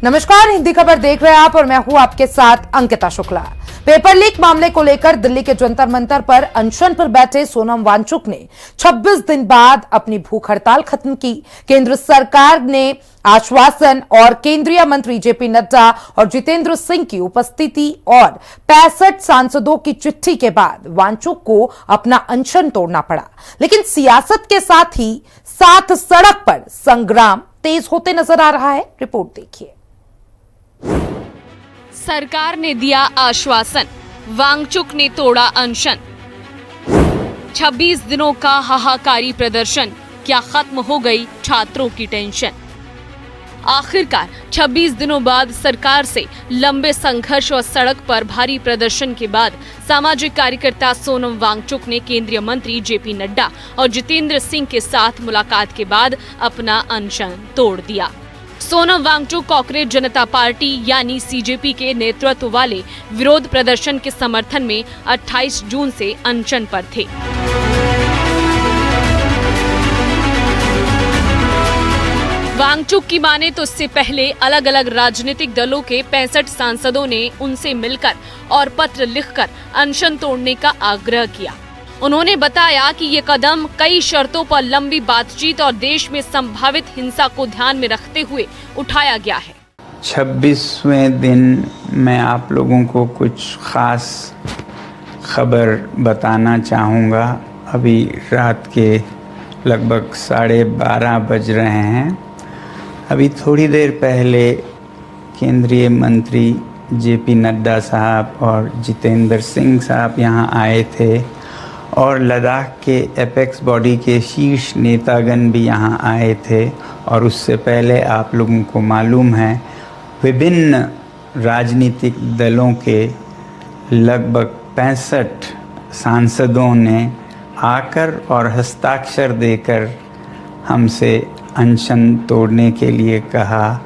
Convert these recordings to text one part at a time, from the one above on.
नमस्कार, हिंदी खबर देख रहे हैं आप और मैं हूं आपके साथ अंकिता शुक्ला। पेपर लीक मामले को लेकर दिल्ली के जंतर मंतर पर अनशन पर बैठे सोनम वांगचुक ने 26 दिन बाद अपनी भूख हड़ताल खत्म की। केंद्र सरकार ने आश्वासन और केंद्रीय मंत्री जेपी नड्डा और जितेंद्र सिंह की उपस्थिति और 65 सांसदों की चिट्ठी के बाद वांगचुक को अपना अनशन तोड़ना पड़ा। लेकिन सियासत के साथ ही साथ सड़क पर संग्राम तेज होते नजर आ रहा है। रिपोर्ट देखिए। सरकार ने दिया आश्वासन, वांगचुक ने तोड़ा अनशन। 26 दिनों का हाहाकारी प्रदर्शन, क्या खत्म हो गई छात्रों की टेंशन? आखिरकार 26 दिनों बाद सरकार से लंबे संघर्ष और सड़क पर भारी प्रदर्शन के बाद सामाजिक कार्यकर्ता सोनम वांगचुक ने केंद्रीय मंत्री जेपी नड्डा और जितेंद्र सिंह के साथ मुलाकात के बाद अपना अनशन तोड़ दिया। सोनम वांगचुक कांग्रेस जनता पार्टी यानी सीजेपी के नेतृत्व वाले विरोध प्रदर्शन के समर्थन में 28 जून से अनशन पर थे। वांगचुक की माने तो इससे पहले अलग अलग राजनीतिक दलों के 65 सांसदों ने उनसे मिलकर और पत्र लिखकर अनशन तोड़ने का आग्रह किया। उन्होंने बताया कि ये कदम कई शर्तों पर लंबी बातचीत और देश में संभावित हिंसा को ध्यान में रखते हुए उठाया गया है। 26वें दिन मैं आप लोगों को कुछ खास खबर बताना चाहूँगा। अभी रात के लगभग 12:30 बज रहे हैं। अभी थोड़ी देर पहले केंद्रीय मंत्री जेपी नड्डा साहब और जितेंद्र सिंह साहब यहाँ आए थे और लद्दाख के एपेक्स बॉडी के शीर्ष नेतागण भी यहाँ आए थे। और उससे पहले आप लोगों को मालूम है विभिन्न राजनीतिक दलों के लगभग 65 सांसदों ने आकर और हस्ताक्षर देकर हमसे अनशन तोड़ने के लिए कहा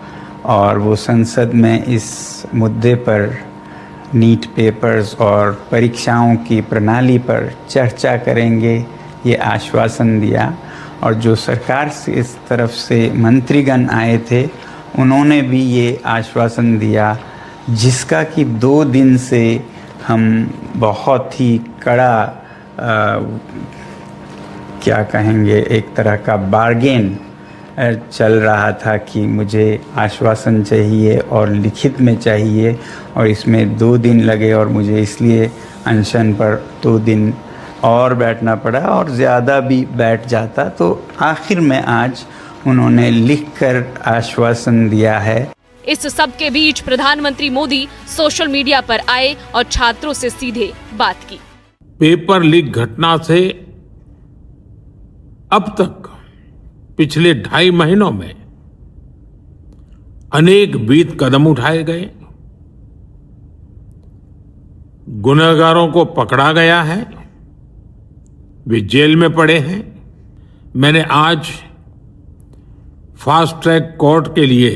और वो संसद में इस मुद्दे पर नीट पेपर्स और परीक्षाओं की प्रणाली पर चर्चा करेंगे, ये आश्वासन दिया। और जो सरकार से इस तरफ से मंत्रीगण आए थे उन्होंने भी ये आश्वासन दिया, जिसका कि 2 दिन से हम बहुत ही कड़ा क्या कहेंगे, एक तरह का बार्गेन चल रहा था कि मुझे आश्वासन चाहिए और लिखित में चाहिए। और इसमें 2 दिन लगे और मुझे इसलिए अनशन पर 2 दिन और बैठना पड़ा और ज़्यादा भी बैठ जाता तो आखिर में आज उन्होंने लिखकर आश्वासन दिया है। इस सब के बीच प्रधानमंत्री मोदी सोशल मीडिया पर आए और छात्रों से सीधे बात की। पेपर लीक घटना से अब तक पिछले 2.5 महीनों में अनेक विध कदम उठाए गए, गुनहगारों को पकड़ा गया है, वे जेल में पड़े हैं। मैंने आज फास्ट ट्रैक कोर्ट के लिए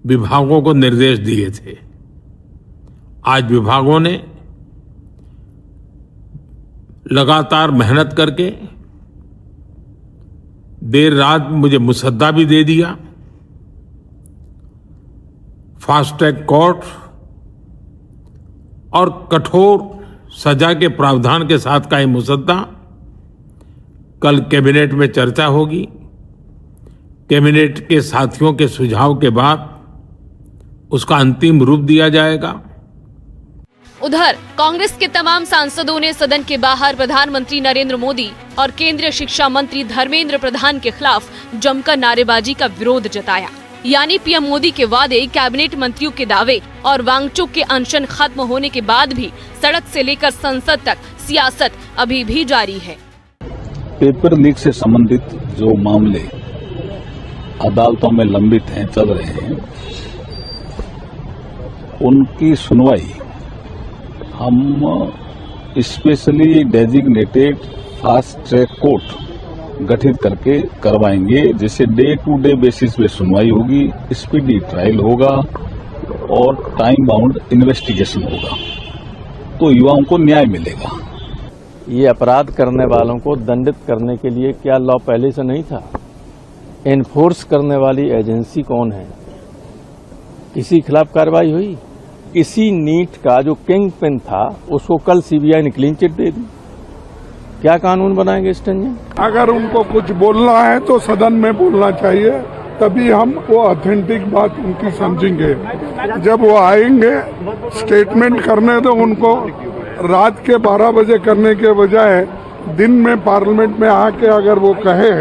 विभागों को निर्देश दिए थे। आज विभागों ने लगातार मेहनत करके देर रात मुझे मुसद्दा भी दे दिया। फास्ट ट्रैक कोर्ट और कठोर सजा के प्रावधान के साथ का ये मुसद्दा कल कैबिनेट में चर्चा होगी। कैबिनेट के साथियों के सुझाव के बाद उसका अंतिम रूप दिया जाएगा। उधर कांग्रेस के तमाम सांसदों ने सदन के बाहर प्रधानमंत्री नरेंद्र मोदी और केंद्रीय शिक्षा मंत्री धर्मेंद्र प्रधान के खिलाफ जमकर नारेबाजी का विरोध जताया। यानी पीएम मोदी के वादे, कैबिनेट मंत्रियों के दावे और वांगचुक के अनशन खत्म होने के बाद भी सड़क से लेकर संसद तक सियासत अभी भी जारी है। पेपर लीक से संबंधित जो मामले अदालतों में लंबित हैं, चल रहे हैं, उनकी सुनवाई हम specially designated fast track court गठित करके करवाएंगे, जिससे डे टू डे बेसिस पे सुनवाई होगी, स्पीडी ट्रायल होगा और टाइम बाउंड इन्वेस्टिगेशन होगा, तो युवाओं को न्याय मिलेगा। ये अपराध करने वालों को दंडित करने के लिए क्या लॉ पहले से नहीं था? एनफोर्स करने वाली एजेंसी कौन है? इसी खिलाफ कार्रवाई हुई। इसी नीट का जो किंग पिन था उसको कल सीबीआई ने क्लीन चिट दे दी। क्या कानून बनाएंगे स्टंजन? अगर उनको कुछ बोलना है तो सदन में बोलना चाहिए, तभी हम वो ऑथेंटिक बात उनकी समझेंगे। जब वो आएंगे स्टेटमेंट करने तो उनको रात के 12 बजे करने के बजाय दिन में पार्लियामेंट में आके अगर वो कहे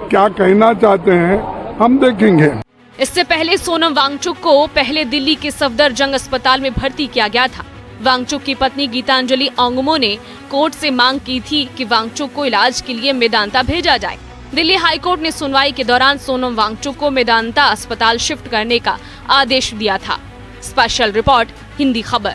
क्या कहना चाहते हैं हम देखेंगे। इससे पहले सोनम वांगचुक को पहले दिल्ली के सफदरजंग अस्पताल में भर्ती किया गया था। वांगचुक की पत्नी गीतांजलि ओंगमो ने कोर्ट से मांग की थी कि वांगचुक को इलाज के लिए मेदांता भेजा जाए। दिल्ली हाईकोर्ट ने सुनवाई के दौरान सोनम वांगचुक को मेदांता अस्पताल शिफ्ट करने का आदेश दिया था। स्पेशल रिपोर्ट, हिंदी खबर।